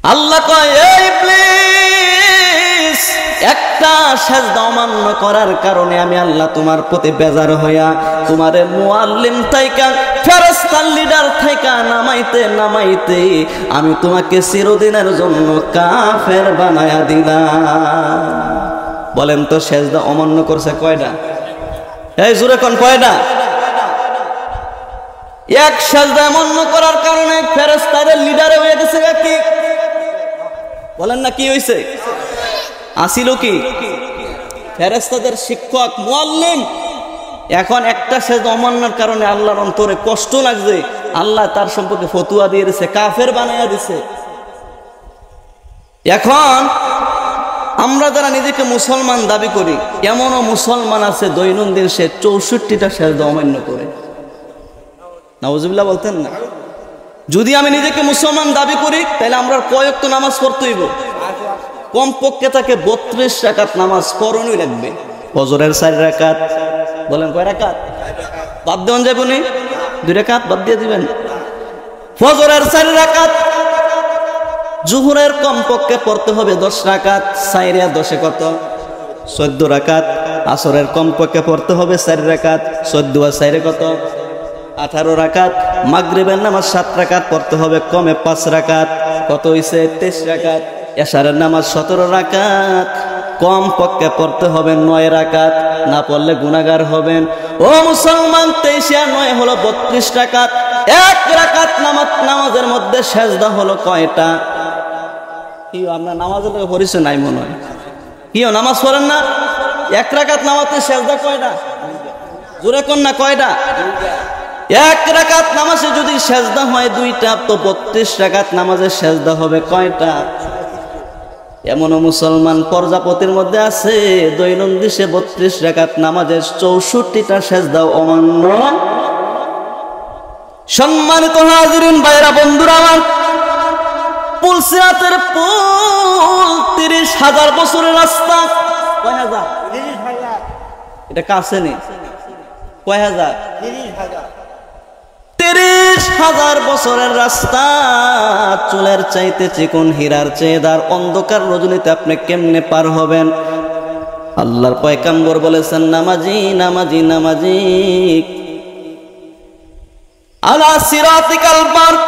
আল্লাহ কয়, এই ইবলিস, একটা সেজদা অমান্য করার কারণে আমি আল্লাহ তোমার প্রতি বেজার হইয়া তোমারে মুআল্লিম থাইকা ফেরেশতার লিডার থাইকা নামাইতে নামাইতে আমি তোমাকে চিরদিনের জন্য কাফের বানায়া দিলাম। বলেন তো সেজদা অমান্য করছে কয়টা? এই জোরে কোন কয়টা? এক সেজদা অমান্য করার কারণে ফেরেশতাদের লিডারে হয়ে গেছে কি? বলেন না কি হইছে? আসিল কি? ফেরেশতাদের শিক্ষক মুআল্লিম। এখন একটা সেজদা অমান্যের কারণে আল্লাহর অন্তরে কষ্ট লাগছে, আল্লাহ তার সম্পর্কে ফতোয়া দিয়ে দিয়েছে, কাফের বানায়া দিছে। এখন আমরা যারা নিজেকে মুসলমান দাবি করি, এমনও মুসলমান আছে দৈনন্দিন সে 64টা সেজদা অমান্য করে। নাউজুবিল্লাহ বলতেন না? যদি আমি নিজেকে মুসলমান দাবি করি তাহলে আমরা কয় ওয়াক্ত নামাজ পড়তে হইব? কমপক্ষে তাকে 32 রাকাত নামাজ পড়নই লাগবে। ফজরের 4 রাকাত, বলেন কয় রাকাত? বাদ দেওয়ান যাবে নি? 2 রাকাত বাদ দিয়ে দিবেন। ফজরের 4 রাকাত, জোহরের কমপক্ষে পড়তে হবে 10 রাকাত, 4 আর 10 কত? 14 রাকাত। আসরের কমপক্ষে পড়তে হবে 4 রাকাত, 14 আর 4 কত? 18 রাকাত। মাগরিবের নামাজ 7 রাকাত পড়তে হবে, কমে 5 রাকাত, কত হইছে? 23 রাকাত। এশারের নামাজ 17 রাকাত, কম পক্ষে পড়তে হবে 9 রাকাত, না পড়লে গুনাহগার হবেন। ও মুসলমান, 23 আর 9 হলো 32 রাকাত। 1 রাকাত নামাজের মধ্যে সেজদা হলো কয়টা? কি আপনার নামাজের পরিচয় নাই মনে হয়? কি নামাজ পড়েন না? 1 রাকাত নামাজে সেজদা কয়টা? জোরে কোন না কয়টা? 1 রাকাত নামাজে যদি সেজদা হয় 2টা, তো 32 রাকাত নামাজে সেজদা হবে কয়টা? এমনও মুসলমান প্রজাপতির মধ্যে আছে দৈনন্দিন সে 32 রাকাত নামাজের 64টা সেজদা অমান্য। সম্মানিত হাজিরিন, ভাইরা, বন্ধুরা আমার, পুলসিরাতের পুল 30,000 বছরের রাস্তা। কয় হাজার? 30,000। এটা কাছে নেই। কয় হাজার? 30,000। 30,000 বছরের রাস্তা। চুলের চাইতে চিকন, হীরার চেয়ে দার, অন্ধকার রজনীতে আপনি কেমনে পার হবেন? আল্লাহর পয়গম্বর বলেছেন, নামাজি নামাজি নামাজি আলা সিরাতিকাল বারক।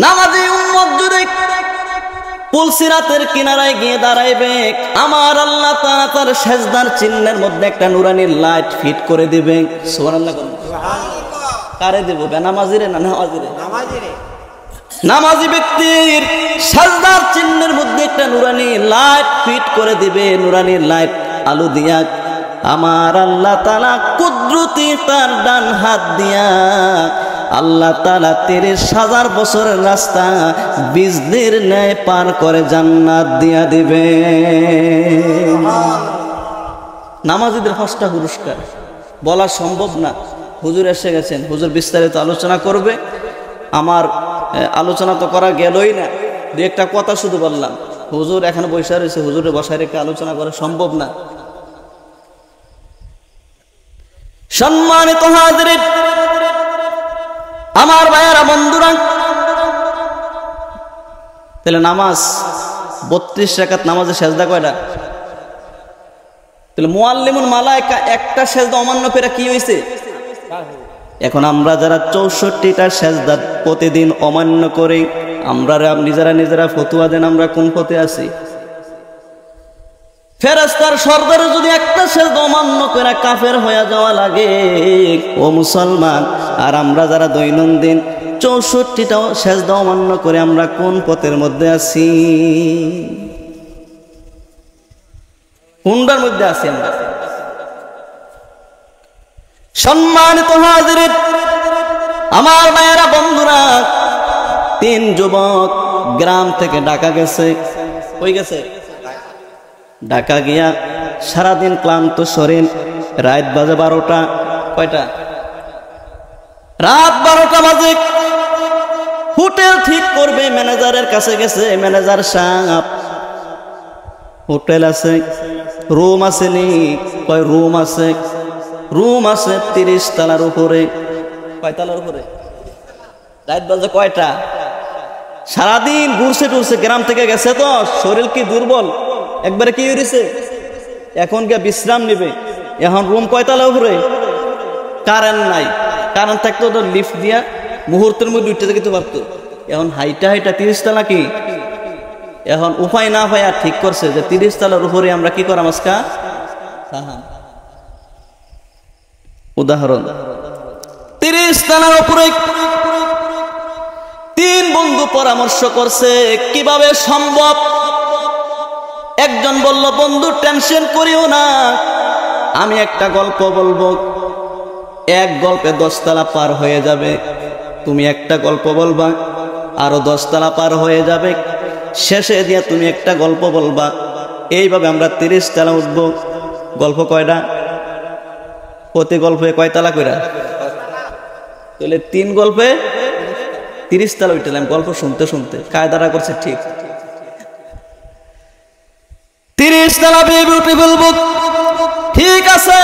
নামাজি উম্মত যদি পুলসিরাতের কিনারায় গিয়ে দাঁড়াইবে, আমার আল্লাহ তাআলা তার সেজদার চিহ্নের মধ্যে একটা নুরানি লাইট ফিট করে দিবে। সুবহানাল্লাহ। কারে দেব? বেনামাজিরে না নামাজিরে? নামাজিরে। নামাজি ব্যক্তির সেজদার চিহ্নের মধ্যে একটা নুরানি লাইট ফিট করে দিবে। নুরানি লাইট আলো দিয়া আমার আল্লাহ তাআলা কুদরতি তার ডান হাত দিয়া আল্লাহ তাআলা 30,000 বছরের রাস্তা বিজলির ন্যায় পার করে জান্নাত দিয়া দিবে। নামাজিদের 5টা পুরস্কার বলা সম্ভব না। হুজুর এসে গেছেন, হুজুর বিস্তারিত আলোচনা করবে। আমার আলোচনা তো করা গেলই না, 2-একটা কথা শুধু বললাম। হুজুর এখানে বসে রয়েছে, হুজুরে বসায় রেখে আলোচনা করা সম্ভব না। সম্মানিত হাজিরিন, আমার ভাইয়েরা, বন্ধুরা, তাহলে নামাজ 32 রাকাত নামাজে সেজদা কয়টা? তাহলে মুআল্লিমুল মালায়েকা একটা সেজদা অমান্য করে কি হইছে? এখন আমরা যারা 64টা সেজদা প্রতিদিন অমান্য করি, আমরা নিজেরা ফতোয়া দেন আমরা কোন পথে আছি? ফেরেশতার সর্দারে যদি একটা সেজদা অমান্য করে কাফের হয়ে যাওয়া লাগে, ও মুসলমান, আর আমরা যারা দৈনন্দিন 64টা সেজদা অমান্য করে আমরা কোন পথের মধ্যে আছি? কোনটার মধ্যে আছি আমরা? সম্মানিত হাজিরিন, আমার মায়েরা, বন্ধুরা, 3 যুবক গ্রাম থেকে ঢাকা গেছে। কই গেছে? ঢাকা গিয়া সারাদিন ক্লান্ত শরীর, রাত বাজে 12টা। কয়টা? রাত 12টা বাজে। হোটেল ঠিক করবে, ম্যানেজারের কাছে গেছে। ম্যানেজার সাহেব, হোটেল আছে, রুম আছে নি? কয় রুম আছে। রুম আছে 30 তলার উপরে। কয় তলার উপরে? রাত বাজে কয়টা? সারাদিন ঘুরছে টুরছে, গ্রাম থেকে গেছে তো শরীর কি দুর্বল, একবারে কি হয়েছে, এখন গিয়ে বিশ্রাম নিবে। এখন রুম কয়তলা উপরে, কারেন্ট নাই, কারেন্ট থাকতো তো লিফট দিয়া মুহূর্তের মধ্যে উঠতে যেতে পারতো। এখন হাইটা হাইটা 30 তলা কি, এখন উপায় না হয় আর ঠিক করছে যে 30 তলার উপরে আমরা কি করাম আজকা। উদাহরণ, 30 তলার উপরে 3 বন্ধু পরামর্শ করছে কিভাবে সম্ভব। একজন বলল, বন্ধু টেনশন করিও না, আমি একটা গল্প বলবো, এক গল্পে 10 তলা পার হয়ে যাবে। তুমি একটা গল্প বলবা, আরো 10 তলা পার হয়ে যাবে, শেষে দিয়া তুমি একটা গল্প বলবা, এইভাবে আমরা 30 তলা উঠবো। গল্প কয়টা, প্রতি গল্পে কয় তলা কইরা, তাহলে 3 গল্পে 30 তলা উঠলাম গল্প শুনতে শুনতে। কায়দাটা করছে ঠিক, 30 তলা বেবি উঠে বলবো। ঠিক আছে,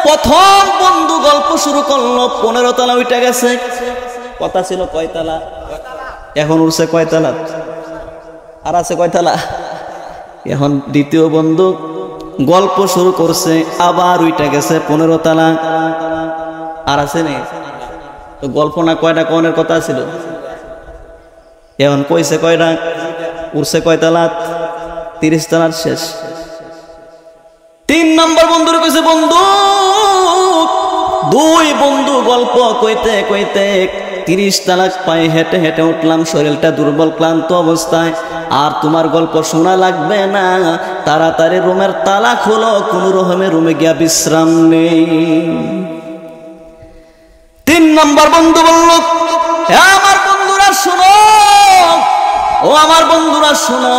প্রথম বন্ধু গল্প শুরু করলো, 15 তলা উঠে গেছে। কথা ছিল কয় তলা, এখন উঠছে কয় তলা, আর আছে কয় তলা। এখন দ্বিতীয় বন্ধু গল্প শুরু করছে, আবার উঠে গেছে 15 তলা, আর আছে নেই। তো গল্প না কয়টা কনের কথা ছিল, এখন কইছে কয়টা, উঠছে কয় তলা, 30 তলার শেষ। 3 নম্বর বন্ধুর কইছে, বন্ধু 2 বন্ধু গল্প কইতে কইতে 30 তলা পায়ে হেঁটে হেঁটে উঠলাম, শরীরটা দুর্বল ক্লান্ত অবস্থায়, আর তোমার গল্প শোনা লাগবে না, তাড়াতাড়ি রুমের তালা খোলো, কোন রকমে রুমে গিয়া বিশ্রাম নেই। 3 নম্বর বন্ধু বলল, আমার বন্ধুরা শোনো, ও আমার বন্ধুরা শোনো,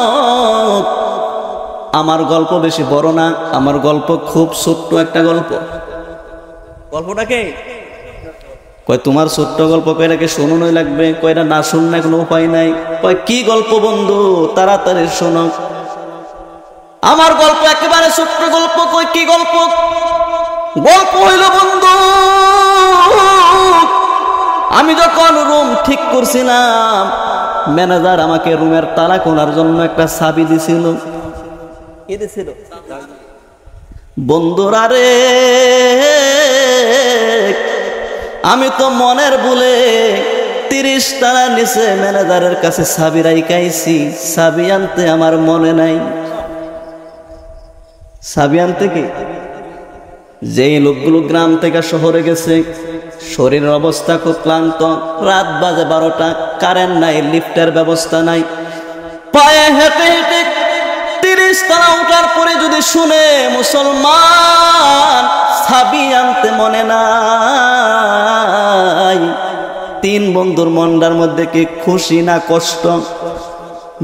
আমার গল্প বেশি বড় না, আমার গল্প খুব ছোট্ট একটা গল্প। গল্পটাকে কয়, তোমার ছোট্ট গল্প কয়টাকে শোনানোই লাগবে, কয়টা না শুনলে কোনো উপায় নাই। কয়, কি গল্প বন্ধু, তাড়াতাড়ি শোনো। আমার গল্প একেবারে ছোট্ট গল্প। কয়, কি গল্প? গল্প হইল বন্ধু, আমি যখন রুম ঠিক করছিলাম, ম্যানেজার আমাকে রুমের তালা খোলার জন্য একটা চাবি দিছিল। কি দিছিল? বন্ধুরা রে, আমি তো মনের ভুলে 30 তলা নিচে ম্যানেজারের কাছে চাবি রাইখাইছি, চাবি আনতে আমার মনে নাই। চাবি আনতে কি, যেই লোকগুলো গ্রাম থেকে শহরে গেছে, শরীরের অবস্থা খুব ক্লান্ত, রাত বাজে 12টা, কারেন্ট নাই, লিফটের ব্যবস্থা নাই, পায়ে হেঁটে হেঁটে 30 তলা উঠার পরে যদি শুনে মুসলমান চাবি আনতে মনে নাই, 3 বন্ধুর মনটার মধ্যে কি খুশি না কষ্ট,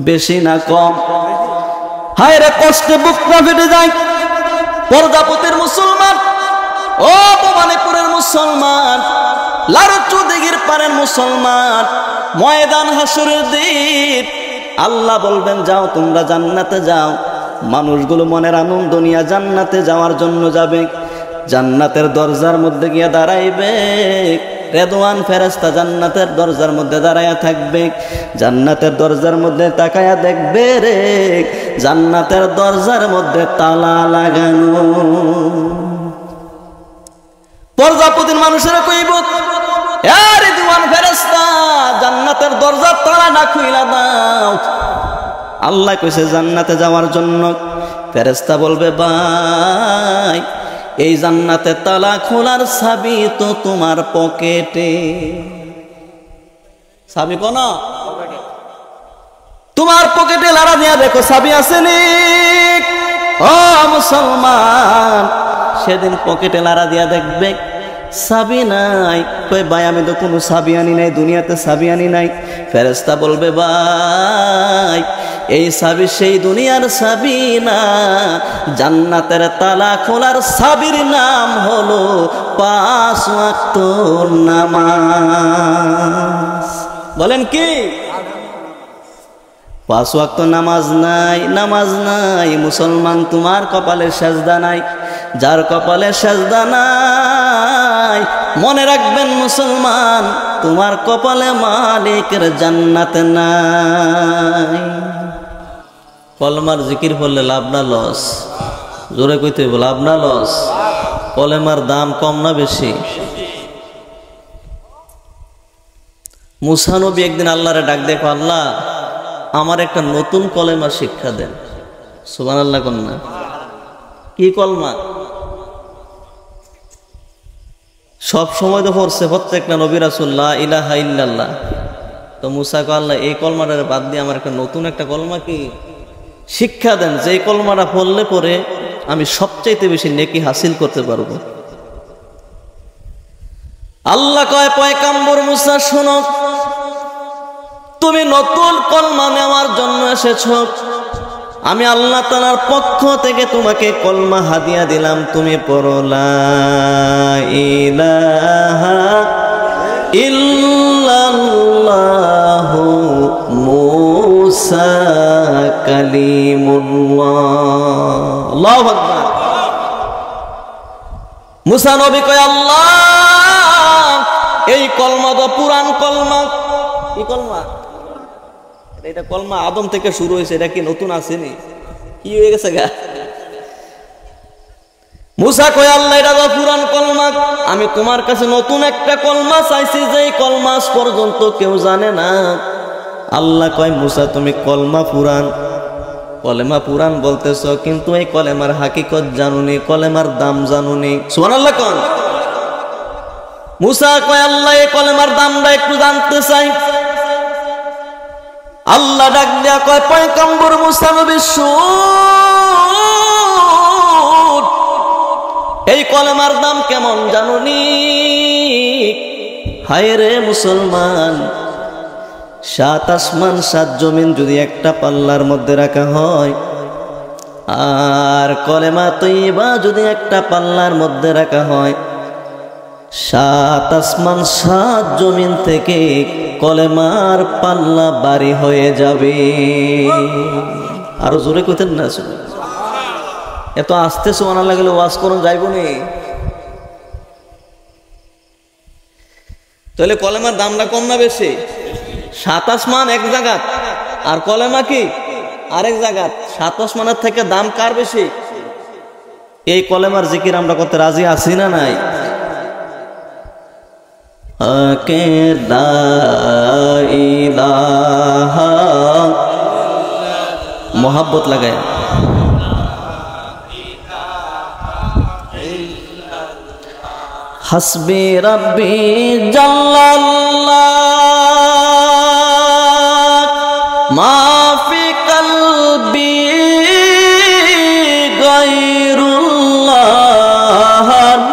বেশি না কম? হায় রে, কষ্টে বুকটা ফেটে যায়। প্রজাপতির মুসলমান, ও ভবানীপুরের মুসলমান, লারচু দিঘির পারের মুসলমান, ময়দান হাসরের দিন আল্লাহ বলবেন, যাও তোমরা জান্নাতে যাও। মানুষগুলো মনের আনন্দ নিয়ে জান্নাতে যাওয়ার জন্য যাবে, জান্নাতের দরজার মধ্যে গিয়ে দাঁড়াইবে, রেদওয়ান ফেরেশতা জান্নাতের দরজার মধ্যে দাঁড়ায়া থাকবে, জান্নাতের দরজার মধ্যে তাকায়া দেখবে রে, জান্নাতের দরজার মধ্যে তালা লাগানো। প্রজাপতির মানুষেরা কইব, এ রেদওয়ান ফেরেশতা, জান্নাতের দরজার তালা না খুইলা দাও। আল্লাহ কইছে জান্নাতে যাওয়ার জন্য। ফেরেশতা বলবে, ভাই এই জান্নাতে তালা খোলার চাবি তো তোমার পকেটে। চাবি কোন? তোমার পকেটে লাড়া দিয়া দেখো চাবি আছে নি? ও মুসলমান, সেদিন পকেটে লাড়া দিয়া দেখবে চাবি নাই। কই ভাই, আমি তো কোনো চাবি আনি নাই, দুনিয়াতে চাবি আনি নাই। ফেরেশতা বলবে, ভাই এই চাবি সেই দুনিয়ার চাবি না, জান্নাতের তালা খোলার চাবির নাম হলো 5 ওয়াক্ত নামাজ। বলেন কি? 5 ওয়াক্ত নামাজ নাই মুসলমান, তোমার কপালে সেজদা নাই। যার কপালে সেজদা নাই, মনে রাখবেন মুসলমান, তোমার কপালে মালিকের জান্নাত নাই। কলমার জিকির পড়লে লাভ না লস? জোরে কইতে হইব, লাভ না লস? কলেমার দাম কম না বেশি? মুসা নবী একদিন আল্লাহরে ডাক দেখো, আল্লাহ আমার একটা নতুন কলেমা শিক্ষা দেন। সুবহানাল্লাহ কন্যা। কি কলমা? সব সময় তো পড়ছে প্রত্যেকটা নবী রাসূল লা ইলাহা ইল্লাল্লাহ। তো মুসা কয়, আল্লাহ এই কলমাটার বাদ দিয়ে আমার একটা নতুন একটা কলমা কি শিক্ষা দেন, যে এই কলমাটা পড়লে পরে আমি সবচাইতে বেশি নেকি হাসিল করতে পারবো। আল্লাহ কয়, পয়গম্বর মুসা শোনো, তুমি নতুন কলমা নেওয়ার জন্য এসেছো, আমি আল্লাহ তাআলার পক্ষ থেকে তোমাকে কলমা হাদিয়া দিলাম, তুমি পড়ো লা ইলাহা ইল্লাল্লাহু মুসা কালিমুল্লাহ। আল্লাহু আকবার। মুসা নবী কয়, আল্লাহ এই কলমা তো পুরান কলমা। কি কলমা? এটা কলমা আদম থেকে শুরু হয়েছে, এটা কি নতুন আসেনি? কি হয়ে গেছে গা? মুসা কয়, আল্লাহ এটা তো পুরান কলমা, আমি তোমার কাছে নতুন একটা কলমা চাইছি, যে কলমা আজ পর্যন্ত কেউ জানে না। আল্লাহ কয়, মুসা তুমি কলমা পুরান বলতেছ, কিন্তু এই কলেমার হাকিকত জানুনি, কলেমার দাম জানুনি। সুবহানাল্লাহ কোন? মুসা কয়, আল্লাহ এই কলেমার দামটা একটু জানতে চাই। আল্লাহ ডাক দিয়া কয়, পয়গম্বর মুসা নবী শুন, এই কলেমার দাম কেমন জানুনি? হায় রে মুসলমান, 7 আসমান 7 জমিন যদি একটা পাল্লার মধ্যে রাখা হয়, আর কলেমা তৈয়বা যদি একটা পাল্লার মধ্যে রাখা হয়, 7 আসমান 7 জমিন থেকে কলেমার পাল্লা বাড়ি হয়ে যাবে। আরো জোরে কইতেন না? এত আস্তে সুবহানাল্লাহ গেলে ওয়াজ করুন যাইব নি? তাহলে কলেমার দামটা কম না বেশি? 7 আসমান এক জায়গা, আর কলেমা কি আরেক জায়গা। 7 আসমানের থেকে দাম কার বেশি? এই কলেমার জিকির আমরা করতে রাজি আছি না নাই? মোহাব্বত লাগায় হাসবি রাব্বি জাল্লাল্লাহ মা ফি কলবি গায়রুল্লাহ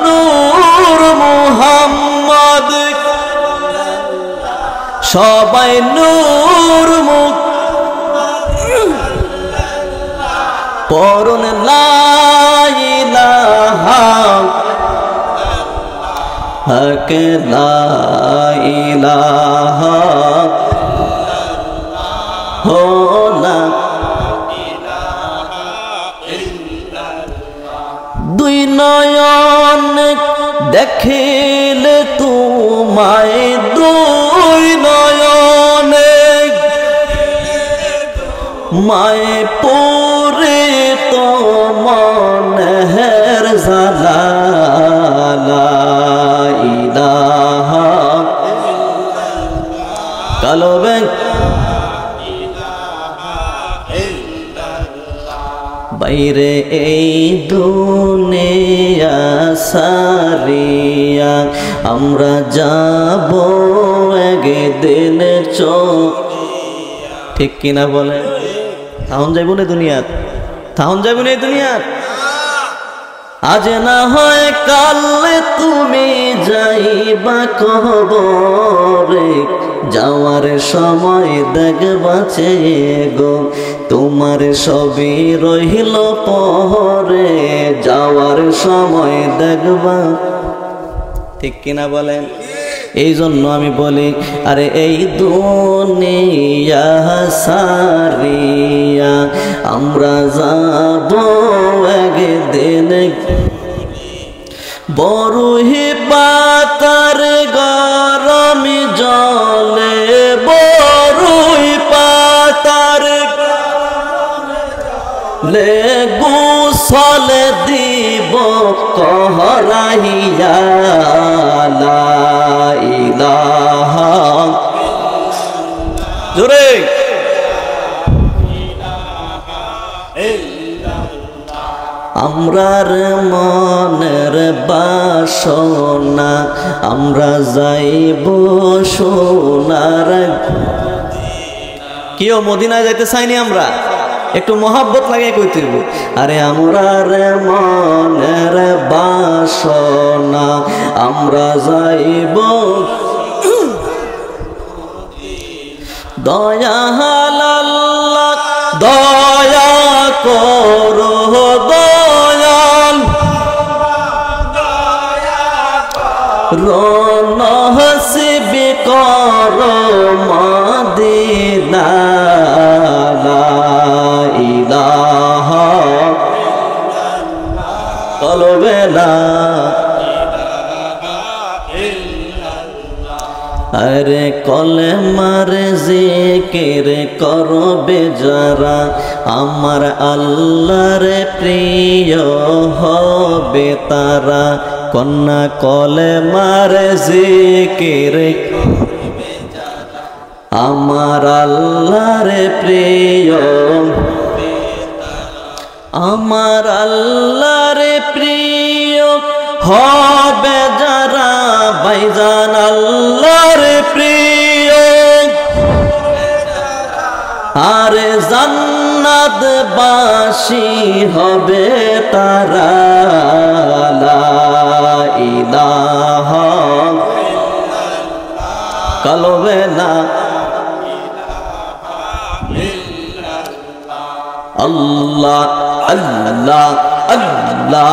নূর মুহাম্মদ সবাই নূর মুখ পরনে লা ইলাহা হক লা ইলাহা হো লা দুই নয়ন দেখিলে তোমায় দুই নয়নে মায়ে পরে তো মনের জালা ইলাহা কালো ব্যাংক বাইরে এই দুনিয়া সারিয়া আমরা যাব একদিন ঠিক কিনা বলে? তাহন যাইব না দুনিয়াত, তাহন যাইব না দুনিয়াত। আজ না হয় কাল তুমি যাইবা কবরে, যাওয়ার সময় দেখবা চেয়ে গো তোমার সবই রহিল পরে, যাওয়ার সময় দেখবা ঠিক কিনা বলেন? এই জন্য আমি বলি, আরে এই দুনিয়া সারিয়া আমরা যাব একদিন বরুহি পাতার গরম জলে, বরুহি পাতার লে গোসল দিব কহরাইয়া লা ইলাহা জোরে আমরার মনের বাসনা আমরা যাইব সোনার। কেউ মদিনায় যাইতে চাইনি আমরা, একটু মহাব্বত লাগে কইতে হইব। আরে আমরার মনের বাসনা আমরা যাইব দয়াল আল্লাহ দয়া করো দয়াল রনহসিব করো মদিনা লা ইলাহা কলবে লা আরে কলেমার জিকির করবে যারা আমার আল্লাহর প্রিয় হবে তারা। কন্যা কলেমার জিকির আমার আল্লাহর প্রিয়, আমার আল্লাহর প্রিয় হবে যারা ভাইজান আল্লাহর প্রিয়। আরে জান্নাত বাসী হবে তারা লা ইলাহা কলবে লা আল্লাহ আল্লাহ আল্লাহ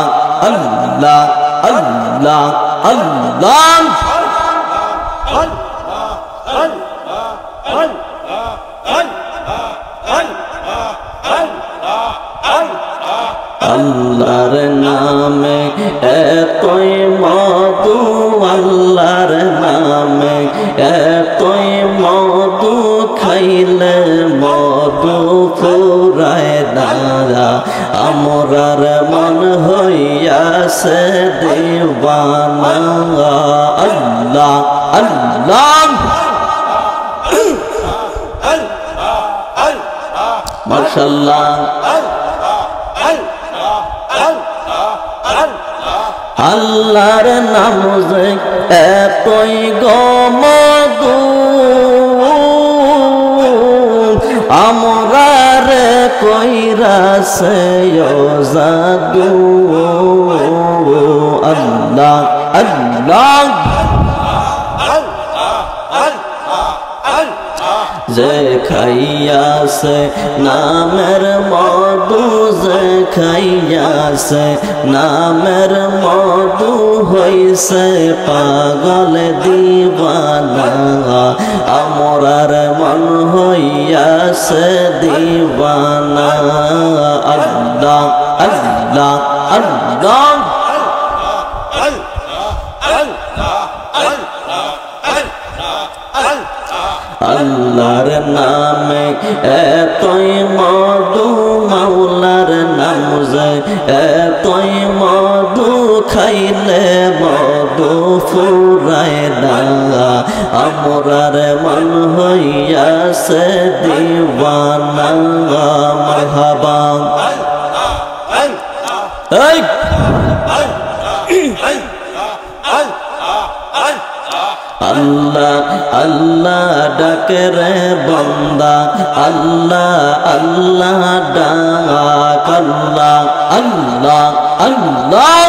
আল্লাহ আল্লাহ আল্লাহ আল্লাহর নামে এতই মধু, আল্লাহর নামে এতই মধু, খাইলে মধু ফুরায় না। আমরার মন হইয়াছে দিওয়ানা আল্লাহ আল্লাহ মাশাআল্লাহ। আল্লাহর নাম যে এতই গমদু, আমরার কইরাছে জাদু আল্লাহ আল্লাহ। যে খাইয়াছে নামের মধু, যে খাইয়াছে নামের মধু, হইছে পাগল দিওয়ানা। আমরার মন হইয়াছে দিওয়ানা আল্লাহ আল্লাহ আল্লাহ। আল্লাহর নামে এতই মধু, মাওলার নাম যে এতই মধু, খাইলে মধু ফুরায় না। আমরার মন হইয়াছে দিওয়ানা মারহাবা। আল্লাহ আল্লাহ ডাকে রে বান্দা, আল্লাহ আল্লাহ ডাক আল্লাহ আল্লাহ আল্লাহ।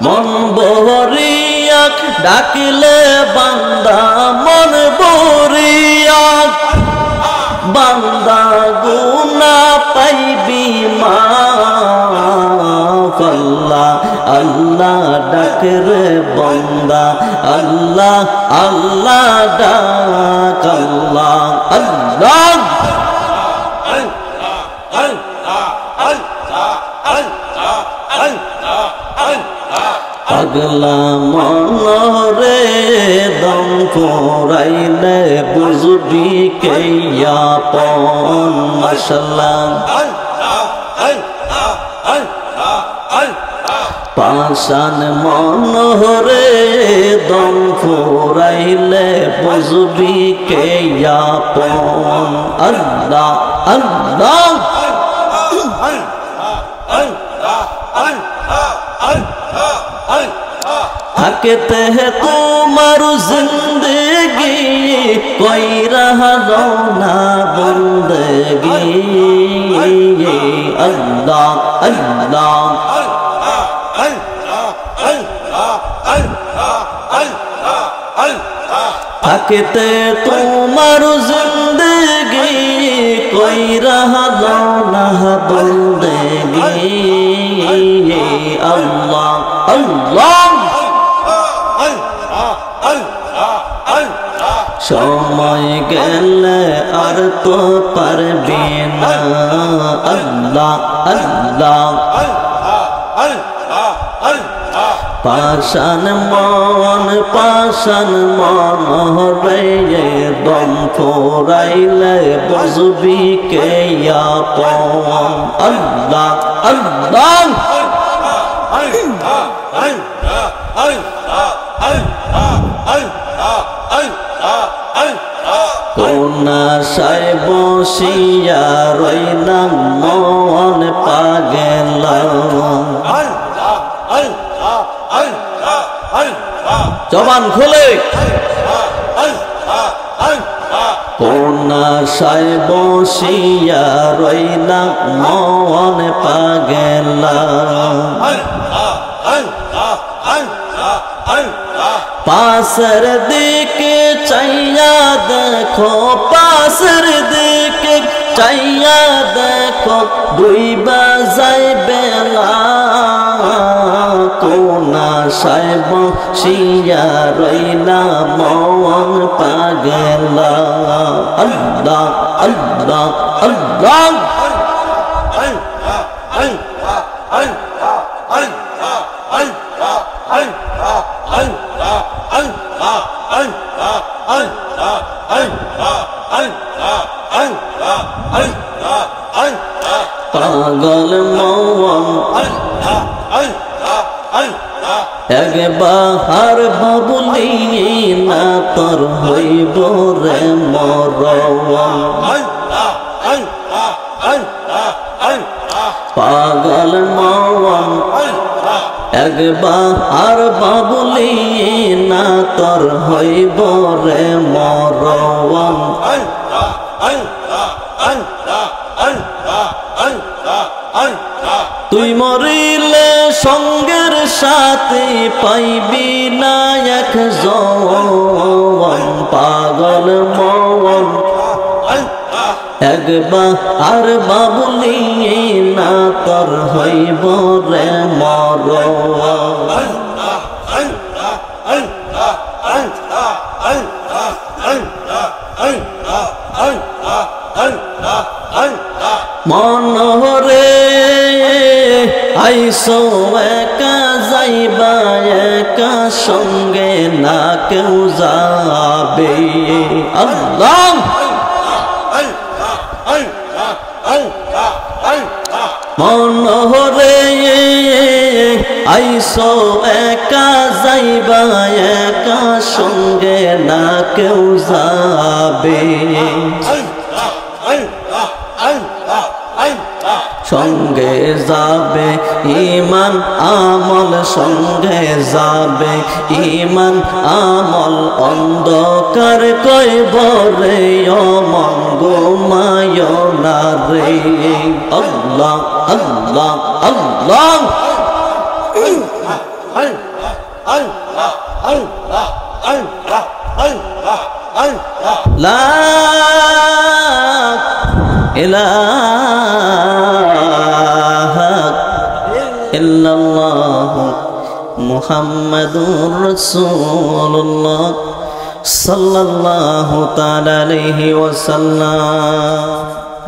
মন বহরিয়া ডাকিলে বান্দা, মন বহরিয়া বান্দা গুনা পাইবি মাফ। আল্লাহ আল্লাহ ডাক রে বান্দা আল্লাহ আল্লাহ ডাক আল্লাহ আল্লাহ পাগলা মনরে দম ফুরাইলে বুঝবি কে আপন মাশাআল্লাহ পাশান মনরে দম ফুরাইলে বুঝবি কে আপন আল্লাহ আল্লাহ থাকতে হে তোমার জিন্দগি কোই রহা না বন্দগি আল্লাহ আল্লাহ থাকতে তোমার জিন্দগি কোই রহা না বন্দগি আল্লাহ আল্লাহ সময় গেলে আর তো পারবি না আল্লাহ আল্লাহ পাশান মন রে দম ফুরাইলে বুঝবি কে আপন আল্লাহ আল্লাহ কোন আশায় বসিয়া রইলাম মন পাগল জবান খুলে কোন আশায় বসিয়া রইলাম মন পাগল পাশের দিকে চাইয়া দেখো পাশের দিকে চাইয়া দেখো ডুইবা যায় বেলা কোন আশায় বসিয়া রইলা মন পাগল আল্লাহ আল্লাহ আল্লাহ পাগল মন একবার বাবুলি না তোর হইব রে মরণ পাগল মন একবার বাবুলি না তোর হইব রে মরণ তুই মরিলে সঙ্গের সাথে পাইবি না একজন পাগল মন একবার বাবুলি না তোর হইব রে মরণ মনরে আইসো একা যাইবা একা সঙ্গে না কেউ যাবে আল্লাহ মনরে আইসো একা যাইবা একা সঙ্গে না কেউ যাবে সঙ্গে যাবে ঈমান আমল সঙ্গে যাবে ঈমান আমল অন্ধকার কইব রে অমন ঘুমায় না রে আল্লাহ আল্লাহ আল্লাহ লা ইলাহা ইল্লাল্লাহ মুহাম্মাদুর রাসূলুল্লাহ সাল্লাল্লাহু তাআলা আলাইহি ওয়াসাল্লাম।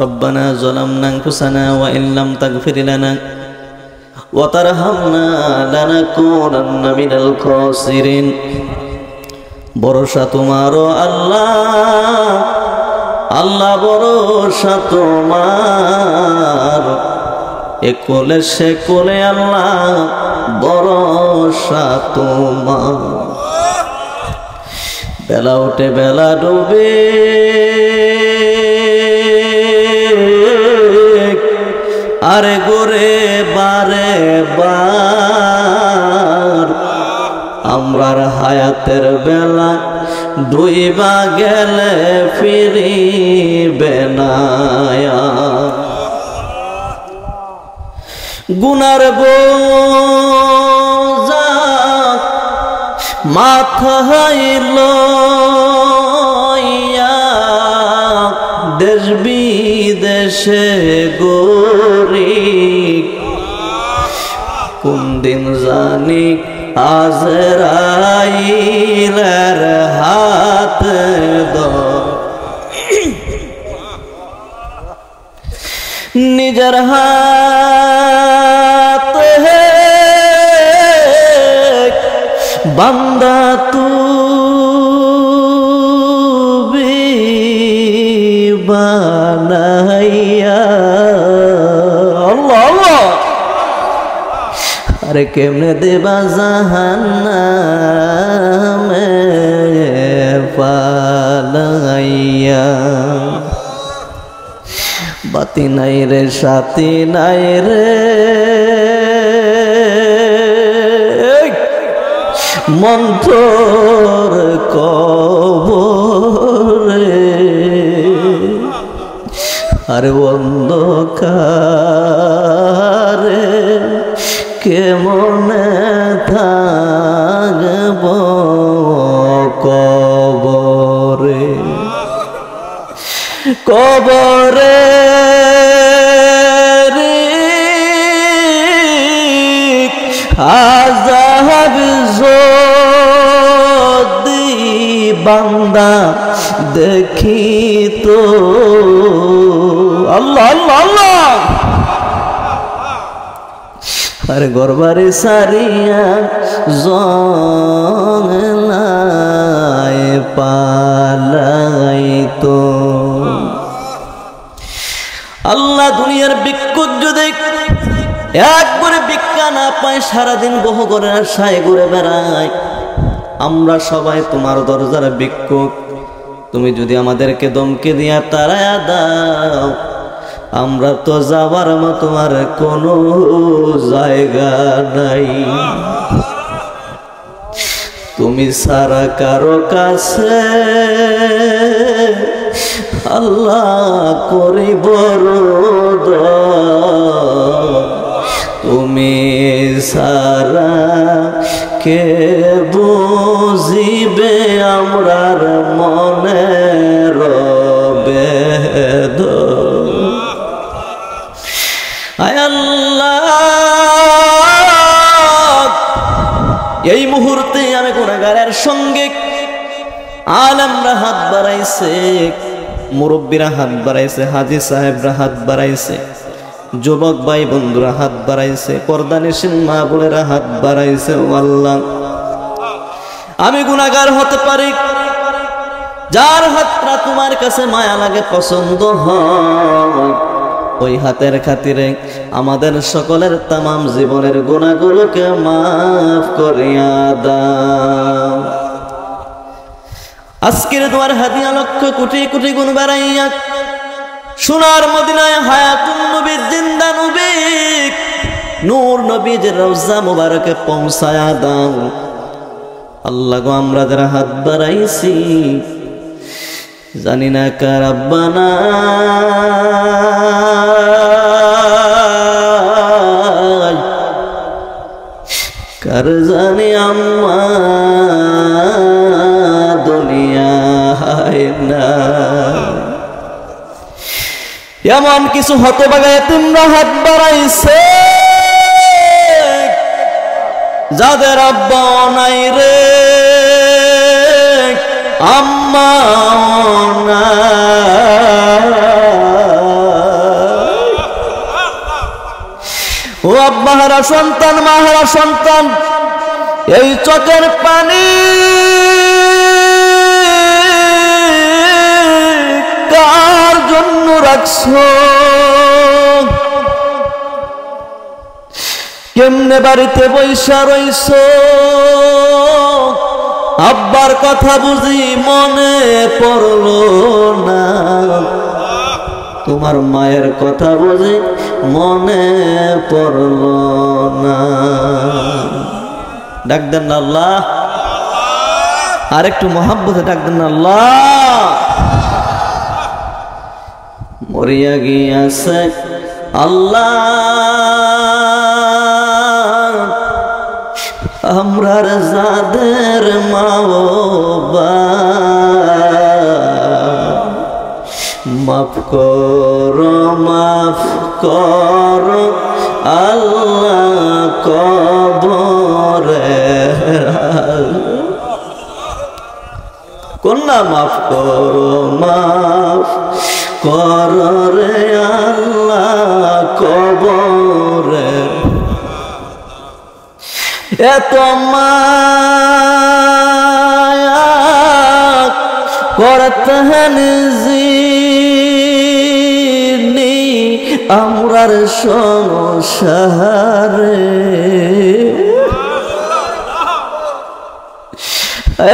রব্বানা যালামনা আনফুসানা ওয়া ইল্লাম তাগফির লানা ওয়া তারহামনা লানাকুনান্না মিনাল খাসিরিন। ভরসা তোমারও আল্লাহ, আল্লাহ ভরসা তোমার, এ কোলে সে কোলে আল্লাহ ভরসা তোমার। বেলা উঠে বেলা ডুবে, আরে গোরে বারে বার, আমরার হায়াতের বেলা ডুইবা গেলে ফিরিবে না। গুনার বোঝা মাথায় লইয়া দেশ বিদেশে গরি, কোন দিন জানি আজরাইলের হাত নিজের হাত বান্দা তুমি বানাইয়া। আল্লাহ আল্লাহ, আরে কেমনে দেবা জাহান্নামে পালাইয়া। বাতি নাই রে সাথী নাই রে, মন্থর কবরে, আরে অন্ধকারে কেমনে থাকব কবরে। কবরে আযাব যদি বান্দা দেখিত, আল্লাহ আল্লাহ আল্লাহ, আরে গরবারে সারিয়া জংলায় পালাইতো। আল্লাহ দুনিয়ার ভিক্ষুক যদি একবারে ভিক্ষা না পায়, সারাদিন বহু করে আশায় ঘুরে বেড়ায়। আমরা সবাই তোমার দরজার ভিক্ষুক, তুমি যদি আমাদেরকে দমকে দিয়া তাড়ায়া দাও, আমরা তো যাবার মতো আর কোনো জায়গা নাই। তুমি সারা কারো কাছে আল্লাহ করিব রোদ, তুমি সারা কে বুঝিবে আমরার মনে রবেদ। আয় আল্লাহ, এই মুহূর্তে আমি গুনাহগারের সঙ্গে আলেমরা হাত বাড়াইছে, মুরব্বীরা হাত বাড়াইছে, হাজী সাহেবরা হাত বাড়াইছে, যুবক ভাই বন্ধুরা হাত বাড়াইছে, পর্দানিশীন মা বোনেরা হাত বাড়াইছে। ও আল্লাহ, আমি গুনাহগার হতে পারি, যার হাতটা তোমার কাছে মায়া লাগে, পছন্দ হয়, ওই হাতের খাতিরে আমাদের সকলের তামাম জীবনের গুনাহগুলোকে মাফ করিয়া দাও। আজকের তোমার হাদিয়া লক্ষ কোটি কোটি গুণ বাড়াইয়া সোনার মদিনায় হায়াতুন নবী জিন্দা নবী নূর নবীর রওজা মুবারকে পৌঁছায়া দাও। আল্লাহ গো, আমরা যারা হাত বাড়াইছি জানি না কার আব্বা নাই, কার জানি আম্মা দুনিয়ায় না, এমন কিছু হতভাগা এতিমরা হাত বাড়াইছে যাদের আব্বা নাই রে আম্মা ও আব্বা হারা সন্তান মা হারা সন্তান, এই চোখের পানি কার জন্য রাখছো? কেমনে বাড়িতে বৈশা রইছো? আব্বার কথা বুঝি মনে পড়লো না, তোমার মায়ের কথা বুঝি মনে পড়লো না। ডাক দেন না আল্লাহ, আর একটু মহাব্বতে ডাক দেন না আল্লাহ। মরিয়া গিয়াছে আল্লাহ আমরার যাদের মা বাবা, মাফ করো মাফ করো আল্লাহ কবরে, কন্যা মাফ করো রে আল্লাহ কবরে। এত মায়া করতেন যিনি আমরার সংসারে,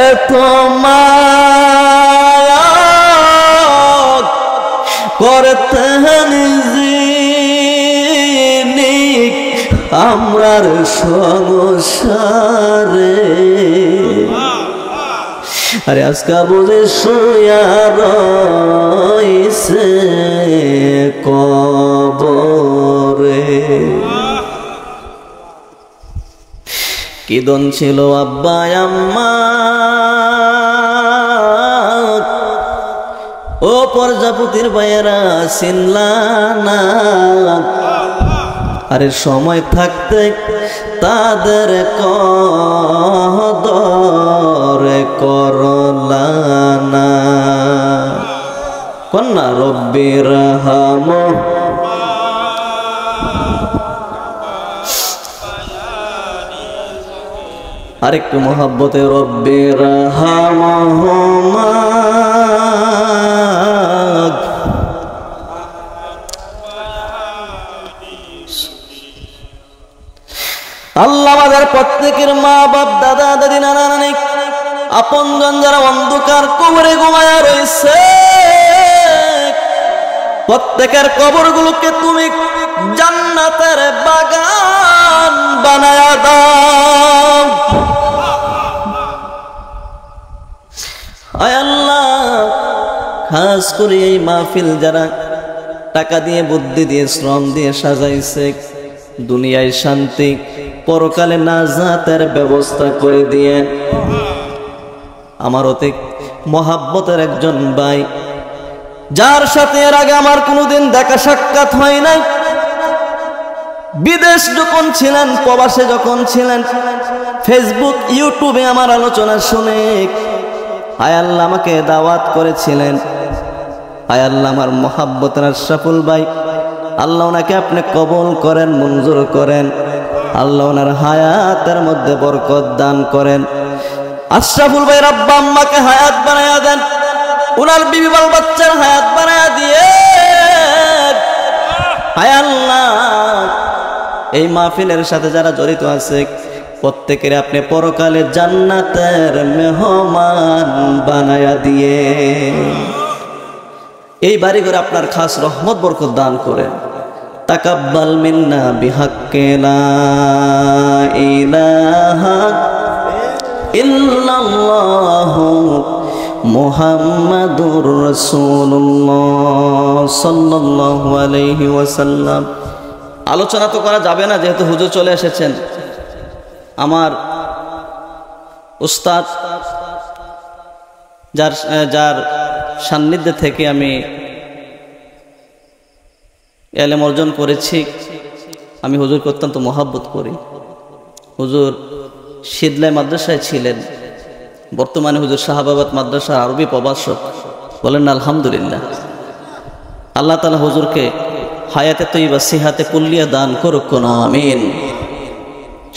এত মায়া করতেন যিনি আমরার সংসারে। আরে আজকা বুঝে শুয়া রইছে কবরে। কি দন ছিল আব্বা আম্মা, ও প্রজাপতির বাইরা চিনলা না? আরে সময় থাকতে তাদের কদর করলা না। কন্যা রব্বি রহম আরেকটু মোহাব্বতে রব্বি রহমহুমা। আল্লাহ আমাদের প্রত্যেকের মা বাপ দাদা দাদি নানা নানি আপনজন যারা অন্ধকার কবরে ঘুমায়া রয়েছে, প্রত্যেকের কবরগুলোকে তুমি জান্নাতের বাগান বানায়া দাও। আয় আল্লাহ, খাস করে এই মাহফিল যারা টাকা দিয়ে বুদ্ধি দিয়ে শ্রম দিয়ে সাজাইছে, দুনিয়ায় শান্তি পরকালে নাজাতের ব্যবস্থা করে দিয়ে আমার অতি মহাব্বতের একজন ভাই, যার সাথে এর আগে আমার কোনোদিন দেখা সাক্ষাৎ হয় নাই, বিদেশ যখন ছিলেন প্রবাসে যখন ছিলেন, ফেসবুক ইউটিউবে আমার আলোচনা শুনে আয় আল্লাহ আমাকে দাওয়াত করেছিলেন। আয় আল্লাহ আমার মহাব্বতের আশরাফুল ভাই, আল্লাহ ওনাকে আপনি কবুল করেন, মঞ্জুর করেন। আল্লাহ ওনার হায়াতের মধ্যে বরকত দান করেন। আশরাফুল ভাই আব্বা আম্মাকে হায়াত বানায়া দেন, ওনার বিবি বাল বাচ্চার হায়াত বানায়া দিয়ে। আয় আল্লাহ এই মাহফিলের সাথে যারা জড়িত আছে প্রত্যেকের আপনি পরকালে জান্নাতের মেহমান বানায়া দিয়ে এই বাড়ি করে আপনার খাস রহমত বরকত দান করেন। তাকাব্বাল মিন্না বিহাক্কি লা ইলাহা ইল্লাল্লাহু মুহাম্মাদুর রাসূলুল্লাহ সাল্লাল্লাহু আলাইহি ওয়াসাল্লাম। আলোচনা তো করা যাবে না, যেহেতু হুজুর চলে এসেছেন। আমার উস্তাদ যার সান্নিধ্যে থেকে আমি ইলম অর্জন করেছি, আমি হুজুরকে অত্যন্ত মহব্বত করি। হুজুর শীতলাই মাদ্রাসায় ছিলেন, বর্তমানে হুজুর শাহাবাবাদ মাদ্রাসার আরবি প্রভাষক। বলেন না আলহামদুলিল্লাহ। আল্লাহ তাআলা হুজুরকে হায়াতে তৈবা সিহাতে কুল্লিয়া দান করুক না, আমিন।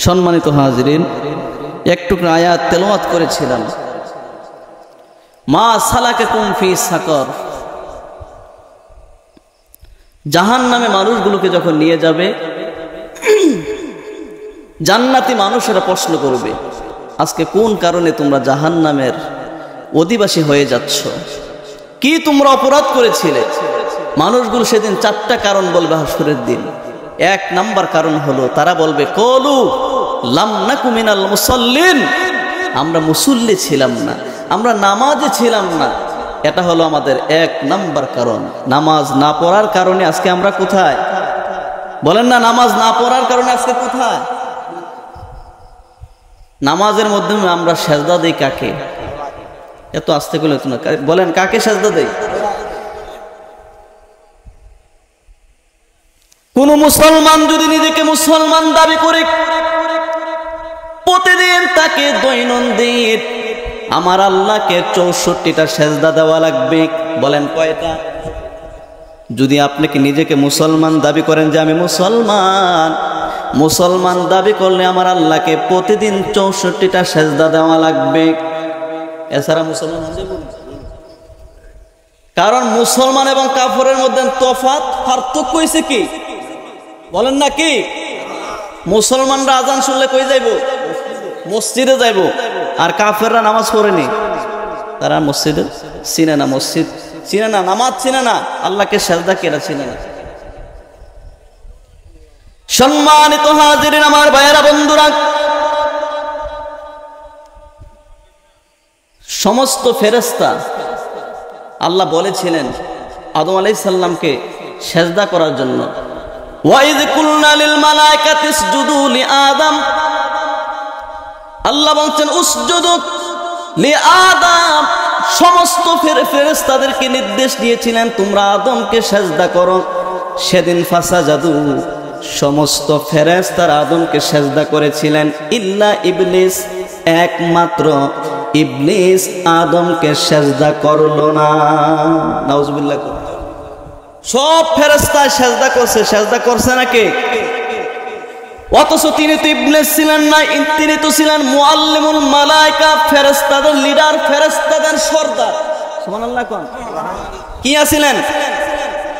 সম্মানিত হাজিরিন, একটু আয়াত তেলাওয়াত করেছিলাম, মা সালাকাকুম ফি সাকর। জাহান্নামে মানুষগুলোকে যখন নিয়ে যাবে, জান্নাতি মানুষেরা প্রশ্ন করবে, আজকে কোন কারণে তোমরা জাহান্নামের অধিবাসী হয়ে যাচ্ছ, কি তোমরা অপরাধ করেছিলে? মানুষগুলো সেদিন 4টা কারণ বলবে হাসরের দিন। 1 নাম্বার কারণ হলো তারা বলবে, কলু লাম নাকু মিনাল মুসাল্লিন, আমরা মুসল্লি ছিলাম না, আমরা নামাজে ছিলাম না। এটা হলো আমাদের 1 নাম্বার কারণ। নামাজ না পড়ার কারণে আজকে আমরা কোথায়? বলেন না, নামাজ না পড়ার কারণে আজকে কোথায়? নামাজের মাধ্যমে আমরা সেজদা দেই কাকে? এত আস্তে করে না, বলেন কাকে সেজদা দেই? কোন মুসলমান যদি নিজেকে মুসলমান দাবি করে, প্রতিদিন তাকে দৈনন্দিন আমার আল্লাহকে 64টা সেজদা দেওয়া লাগবে। বলেন কয়টা? যদি আপনি কি নিজেকে মুসলমান দাবি করেন যে আমি মুসলমান দাবি করলে আমার আল্লাহকে প্রতিদিন 64টা সেজদা দেওয়া লাগবে, এছাড়া মুসলমান হয়ে যাবেন। কারণ মুসলমান এবং কাফেরের মধ্যে তফাৎ, পার্থক্য হইছে কি? বলেন না কি? মুসলমানরা আজান শুনলে কই যাইব? মসজিদে যাইব। আর কাফেররা নামাজ পড়েনি, তারা মসজিদে চিনে না, মসজিদ চিনে না, নামাজ চিনে না, আল্লাহকে সেজদা কেরা চিনে না। সম্মানিত হাজিরিন, আমার ভাইয়েরা, বন্ধুরা, সমস্ত ফেরেশতা আল্লাহ বলেছিলেন আদম আলাইহিস সালামকে সেজদা করার জন্য। ওয়াইদ কুলনা লিল মালাইকাতি ইসজুদু লি আদম, আল্লাহ বলছেন উসজুদু লি আদম। সমস্ত ফেরেশতাদেরকে নির্দেশ দিয়েছিলেন তোমরা আদমকে সেজদা করো। সেদিন ফাসাজাদু, সমস্ত ফেরেশতারা আদমকে সেজদা করেছিলেন, ইল্লা ইবলিস, একমাত্র ইবলিস আদমকে সেজদা করলো না। নাউজুবিল্লাহ। সব ফেরেশতা সেজদা করছে, সেজদা করছে নাকি? অথচ তিনি তো ইবলিস ছিলেন না, তিনি তো ছিলেন মুআল্লিমুল মালায়েকা, ফেরেশতাদের লিডার, ফেরেশতাদের সর্দার। সুবহানাল্লাহ কোন কি আছিলেন?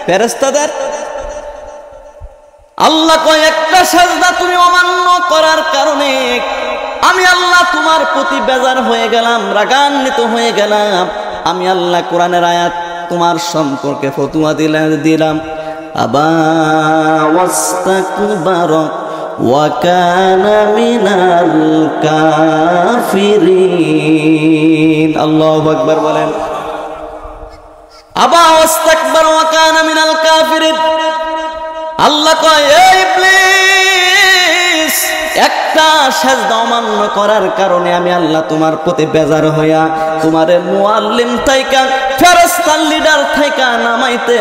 ফেরেশতাদের। আল্লাহ কয় একটা সেজদা তুমি অমান্য করার কারণে আমি আল্লাহ তোমার প্রতি বেজার হয়ে গেলাম, রাগান্বিত হয়ে গেলাম। আমি আল্লাহ কোরআনের আয়াত তোমার সম্পর্কে ফতোয়া দিলাম, আবা ওয়াস্তাকবারা ওয়া কানা মিনাল কাফিরিন। আল্লাহু আকবার বলেন। আবা ওয়াস্তাকবারা ওয়া কানা মিনাল কাফিরিন। আল্লাহ কয়, এই ইবলিস, একটা সেজদা অমান্য করার কারণে আমি আল্লাহ তোমার প্রতি বেজার হইয়া তোমারে মুআল্লিম থাইকা, ফেরেশতার লিডার থাইকা নামাইতে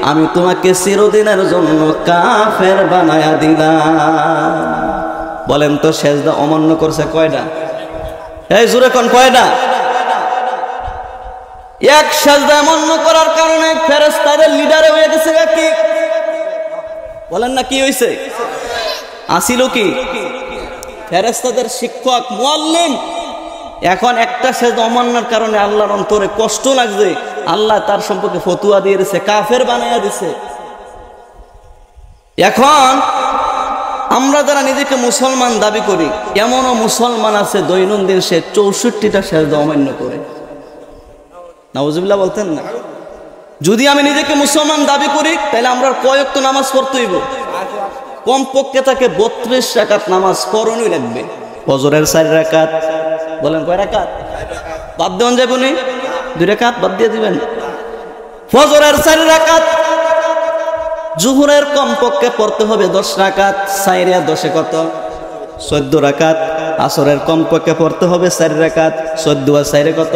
আমি তোমাকে চিরদিনের জন্য কাফের বানায়া দিলাম। বলেন তো সেজদা অমান্য করছে কয়টা? এই জোরে কোন কয়টা? এক সেজদা অমান্য করার কারণে ফেরেশতাদের লিডারে হয়ে গেছে কি? বলেন না কি হইছে? আসিল কি? ফেরেশতাদের শিক্ষক, মুআল্লিম। এখন একটা সেজদা অমান্যের কারণে আল্লাহর অন্তরে কষ্ট লাগছে, আল্লাহ তার সম্পর্কে ফতোয়া দিয়ে দিয়েছে, কাফের বানায়া দিছে। এখন আমরা যারা নিজেকে মুসলমান দাবি করি, এমনও মুসলমান আছে দৈনন্দিন সে 64টা সেজদা অমান্য করে। নাউজুবিল্লাহ বলতেন না? যদি আমি নিজেকে মুসলমান দাবি করি তাহলে আমরা কয় ওয়াক্ত নামাজ পড়তে হইব? কমপক্ষে তাকে 32 রাকাত নামাজ পড়নই লাগবে। ফজরের 4 রাকাত, বলেন কয় রাকাত? বাদ দেওয়া যাবে না? 2 রাকাত বাদ দিয়ে দিবেন। ফজরের 4 রাকাত, জোহরের কমপক্ষে পড়তে হবে 10 রাকাত, 4 আর 10 কত? 14 রাকাত। আসরের কমপক্ষে পড়তে হবে 4 রাকাত, 14 আর 4 কত?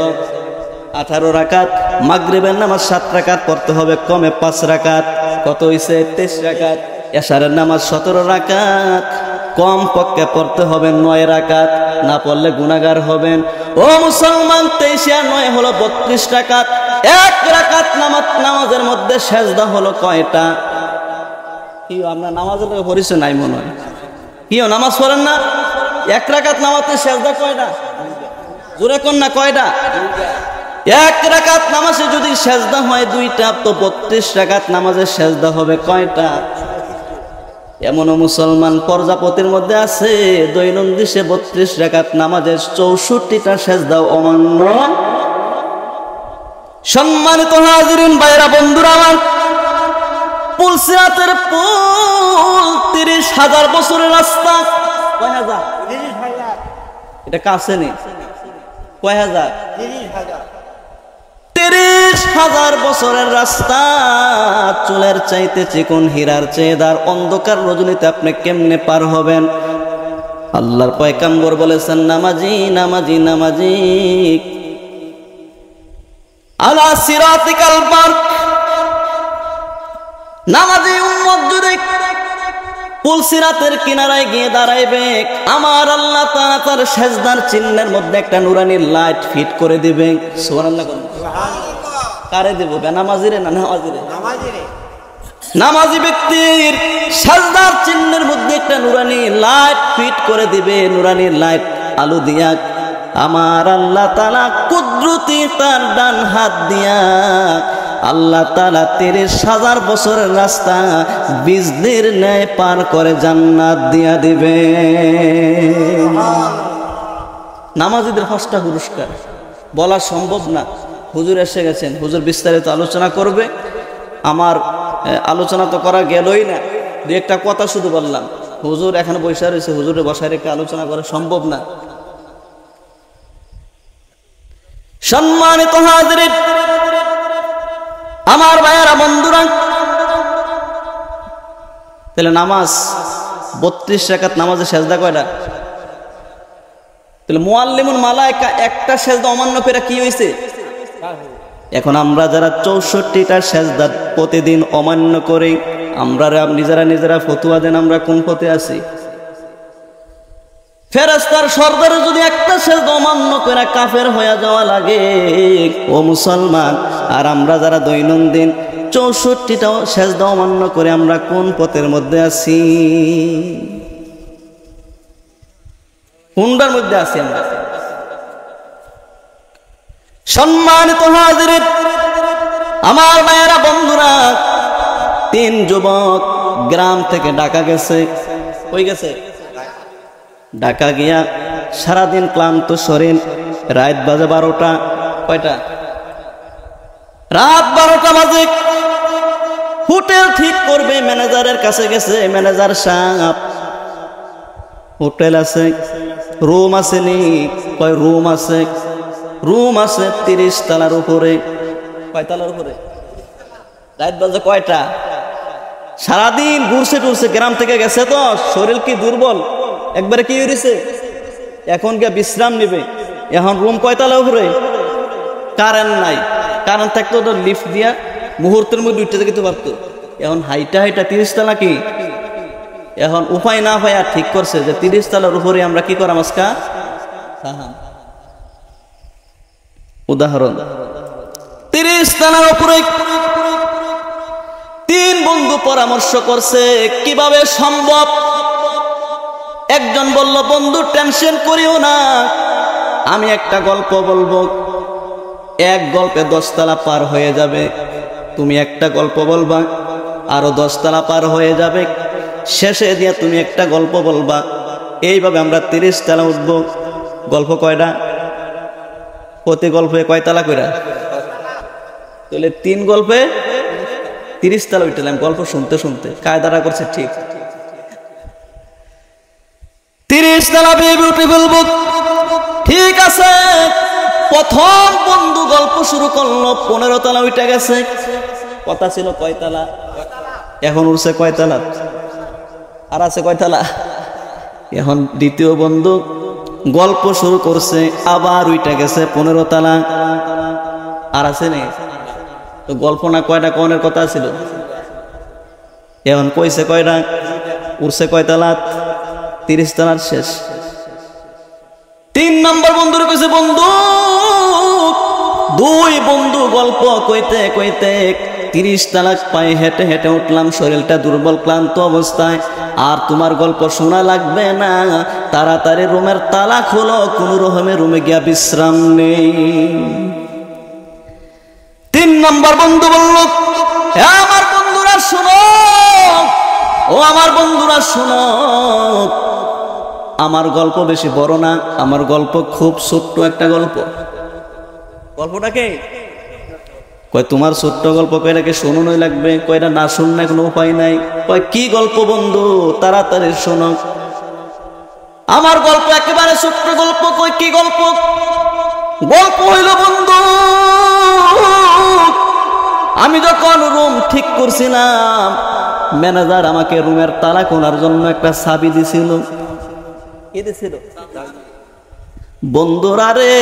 18 রাকাত। মাগরিবের নামাজ 7 রাকাত পড়তে হবে, কমে 5 রাকাত, কত হইছে? 23 রাকাত। এশারের নামাজ 17 রাকাত। কম পক্ষে পড়তে হবে 9 রাকাত, না পড়লে গুনাহগার হবেন। ও মুসলমান, 23 আর 9 হলো 32 রাকাত। 1 রাকাত নামাজের মধ্যে সেজদা হলো কয়টা? কি আমরা নামাজের পরিচয় নাই মনে হয়? কি নামাজ পড়েন না? 1 রাকাত নামাজে সেজদা কয়টা? জোরে কোন না কয়টা? 1 রাকাত নামাজে যদি সেজদা হয় 2টা, তো 32 রাকাত নামাজের সেজদা হবে কয়টা? এমনও মুসলমান প্রজাপতির মধ্যে আছে দৈনন্দিন 32 রাকাত নামাজের 64টা সেজদা অমান্য। সম্মানিত হাজিরিন, ভাইরা, বন্ধুরা আমার, পুলসিরাতের পুল 30,000 বছরের রাস্তা। কয় হাজার? এটা কাছে নেই। কয় হাজার? 30,000 বছরের রাস্তা। চুলের চাইতে চিকন, হীরার চেয়ে দার, অন্ধকার রজনীতে আপনি কেমনে পার হবেন? আল্লাহর পয়গম্বর বলেছেন, নামাজি নামাজি নামাজি আলা সিরাতিকাল বারক। নামাজি উম্মত যদি পুলসিরাতের কিনারায় গিয়ে দাঁড়াইবে, আমার আল্লাহ তাআলা তার সেজদার চিহ্নের মধ্যে একটা নুরানি লাইট ফিট করে দিবে। সুবহানাল্লাহ। কারে দেব? বেনামাজিরে না নামাজিরে? নামাজি ব্যক্তির সেজদার চিহ্নের মধ্যে একটা নুরানি লাইট ফিট করে দিবে। নুরানি লাইট আলো দিয়া আমার আল্লাহ তাআলা কুদরতি তার ডান হাত দিয়া আল্লাহ তাআলা 30,000 বছরের রাস্তা বিজলির ন্যায় পার করে জান্নাত দিয়া দিবে। নামাজিদের 5টা পুরস্কার বলা সম্ভব না। হুজুর এসে গেছেন, হুজুর বিস্তারিত আলোচনা করবে। আমার আলোচনা তো করা গেলই না, 2-একটা কথা শুধু বললাম। হুজুর এখানে বসে রয়েছে, হুজুরে বসায় রেখে আলোচনা করা সম্ভব না। সম্মানিত হাজিরিন, আমার ভাইয়েরা, বন্ধুরা, তাহলে নামাজ 32 রাকাত নামাজের সেজদা কয়টা? তাহলে মুআল্লিমুল মালায়েকা একটা সেজদা অমান্য করে কি হয়েছে? এখন আমরা যারা 64টা সেজদা প্রতিদিন অমান্য করি, আমরা নিজেরা ফতোয়া দেন আমরা কোন পথে আছি? ফেরেশতার সর্দারে যদি একটা সেজদা অমান্য করে কাফের হয়ে যাওয়া লাগে, ও মুসলমান, আর আমরা যারা দৈনন্দিন 64টা সেজদা অমান্য করে আমরা কোন পথের মধ্যে আছি? কোনটার মধ্যে আছি আমরা? সম্মানিত হাজিরিন, আমার ভাইয়েরা, বন্ধুরা, 3 যুবক গ্রাম থেকে ঢাকা গেছে। কই গেছে? ঢাকা গিয়া সারাদিন ক্লান্ত শরীর, রাত বাজে 12টা। কয়টা? রাত 12টা বাজে। হোটেল ঠিক করবে, ম্যানেজারের কাছে গেছে। ম্যানেজার সাহেব, হোটেল আছে, রুম আছে নি? কয় রুম আছে। রুম আছে 30 তলার উপরে। কয় তলার উপরে? রাত বাজে কয়টা? সারাদিন ঘুরছে টুরছে, গ্রাম থেকে গেছে তো শরীর কি দুর্বল, একবারে কি হয়েছে, এখন গিয়ে বিশ্রাম নিবে। এখন রুম কয়তলা উপরে? কারেন্ট নাই। কারেন্ট থাকতো তো লিফট দিয়া মুহূর্তের মধ্যে উঠতে যেতে পারতো। এখন হাইটা 30 তলা কি? এখন উপায় না পায় আর ঠিক করছে যে 30 তলার উপরে আমরা কি করাম আজকা? উদাহরণ, 30 তলার উপরে 3 বন্ধু পরামর্শ করছে কিভাবে সম্ভব। একজন বলল, বন্ধু টেনশন করিও না, আমি একটা গল্প বলবো, এক গল্পে 10 তলা পার হয়ে যাবে। তুমি একটা গল্প বলবা, আরো 10 তলা পার হয়ে যাবে, শেষে দিয়া তুমি একটা গল্প বলবা। এইভাবে আমরা 30 তলা উঠব। গল্প কয়টা? প্রতি গল্পে কয় তলা কইরা? তাহলে 3 গল্পে 30 তলা উঠলাম গল্প শুনতে শুনতে। কায়দাটা করছে ঠিক। 30 তলা বেবি উঠে বলবো, ঠিক আছে। প্রথম বন্ধু গল্প শুরু করলো, 15 তলা উঠে গেছে। কথা ছিল কয় তলা? এখন উঠছে কয় তলা? আর আছে কয় তলা? এখন দ্বিতীয় বন্ধু গল্প শুরু করছে, আবার উঠে গেছে 15 তলা। আর আছে নেই তো? গল্প না কয়টা কনের কথা ছিল? এখন কইছে কয়টা? উঠছে কয় তলা? 30 তালাক শেষ। 3 নম্বর বন্ধুর কাছে বন্ধু, 2 বন্ধু গল্প কইতে কইতে 30 তালাক পায়ে হেঁটে হেঁটে উঠলাম, শরীরটা দুর্বল ক্লান্ত অবস্থায়। আর তোমার গল্প শোনা লাগবে না, তাড়াতাড়ি রুমের তালা খোলো, কোন রকমে রুমে গিয়া বিশ্রাম নেই। 3 নম্বর বন্ধু বলল, আমার বন্ধুরা শোনো, ও আমার বন্ধুরা শোনো, আমার গল্প বেশি বড় না, আমার গল্প খুব ছোট্ট একটা গল্প। গল্পটাকে কয় তোমার ছোট্ট গল্প, কয়টাকে শোনানোই লাগবে, কয়টা না শুনলে কোনো উপায় নাই। কয় কি গল্প বন্ধু, তাড়াতাড়ি শোনো। আমার গল্প একেবারে ছোট্ট গল্প। কয় কি গল্প? গল্প হইল বন্ধু, আমি যখন রুম ঠিক করছিলাম, ম্যানেজার আমাকে রুমের তালা খোলার জন্য একটা চাবি দিছিল। কি দিছিল? বন্ধুরা রে,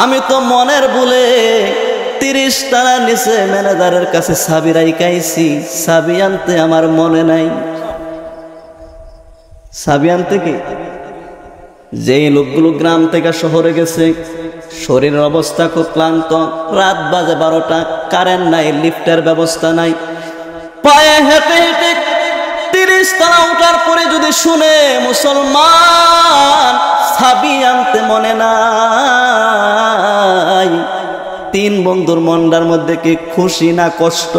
আমি তো মনের ভুলে 30 তালা নিচে ম্যানেজারের কাছে চাবি রাইখাইছি। চাবি আনতে আমার মনে নাই। চাবি আনতে কি? যেই লোকগুলো গ্রাম থেকে শহরে গেছে, শরীরের অবস্থা খুব ক্লান্ত, রাত বাজে 12টা, কারেন্ট নাই, লিফটের ব্যবস্থা নাই, পায়ে হেঁটে হেঁটে 30 তালা উঠার পরে যদি শুনে মুসলমান চাবি আনতে মনে নাই, 3 বন্ধুর মনটার মধ্যে কি খুশি না কষ্ট?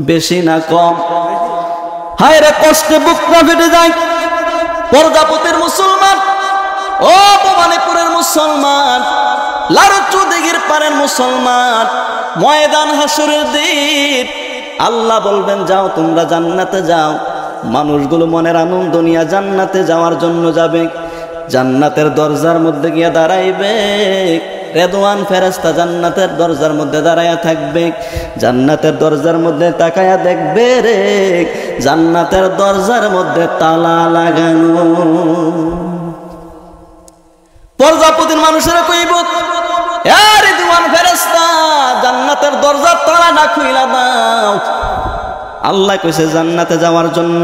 বেশি না কম? হায় রে, কষ্টে বুকটা ফেটে যায়। প্রজাপতির মুসলমান, ও ভবানীপুরের মুসলমান, লারচু দিঘির পারের মুসলমান, ময়দান হাসরের দিন আল্লাহ বলবেন যাও তোমরা জান্নাতে যাও। মানুষগুলো মনের আনন্দ নিয়ে জান্নাতে যাওয়ার জন্য যাবে। জান্নাতের দরজার মধ্যে গিয়ে দাঁড়াইবে, রেদওয়ান ফেরেশতা জান্নাতের দরজার মধ্যে দাঁড়ায়া থাকবে। জান্নাতের দরজার মধ্যে তাকায়া দেখবে রে, জান্নাতের দরজার মধ্যে তালা লাগানো। প্রজাপতির মানুষেরা কইব, এ রেদওয়ান ফেরেশতা, জান্নাতের দরজার তালা না খুইলা দাও। আল্লাহ কইছে জান্নাতে যাওয়ার জন্য।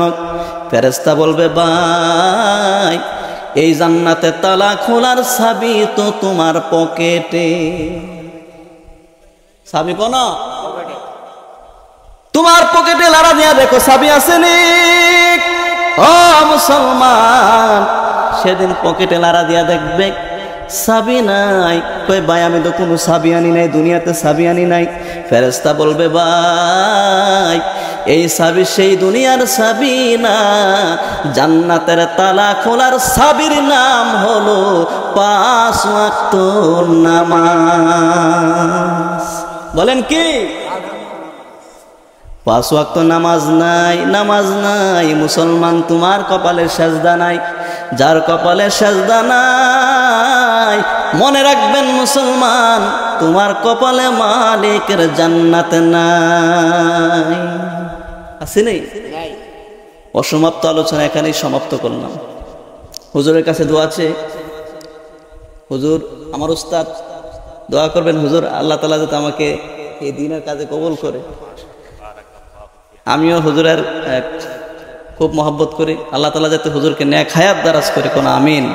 ফেরেশতা বলবে, ভাই এই জান্নাতের তালা খোলার চাবি তো তোমার পকেটে। চাবি কোন? তোমার পকেটে লাড়া দিয়া দেখো চাবি আসেনি। ও মুসলমান, সেদিন পকেটে লাড়া দিয়া দেখবে চাবি নাই। কই ভাই আমি তো কোনো চাবি আনি নাই, দুনিয়াতে চাবি আনি নাই। ফেরেশতা বলবে, ভাই এই চাবি সেই দুনিয়ার চাবি না, জান্নাতের তালা খোলার চাবির নাম হলো 5 ওয়াক্ত নামাজ। বলেন কি? 5 ওয়াক্ত নামাজ নাই, নামাজ নাই মুসলমান, তোমার কপালে সেজদা নাই। যার কপালে সেজদা নাই, মনে রাখবেন মুসলমান, তোমার কপালে মালিকের জান্নাত নাই। আছে নেই? অসমাপ্ত আলোচনা এখানেই সমাপ্ত করলাম। হুজুরের কাছে দোয়া আছে। হুজুর আমার উস্তাদ, দোয়া করবেন হুজুর আল্লাহ তাআলা যাতে আমাকে এই দ্বীনের কাজে কবুল করে। আমিও হুজুরের খুব মহব্বত করি, আল্লাহ তাআলা যাতে হুজুরকে নেক হায়াত দারাজ করে, কোন আমিন।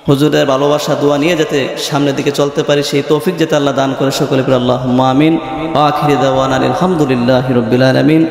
হুজুরের ভালোবাসা দোয়া নিয়ে যাতে সামনের দিকে চলতে পারি, সেই তৌফিক যাতে আল্লাহ দান করে, সকলে আল্লাহুম্মা আমিন। আখিরি দাওয়ানা আলহামদুলিল্লাহি রাব্বিল আলামিন।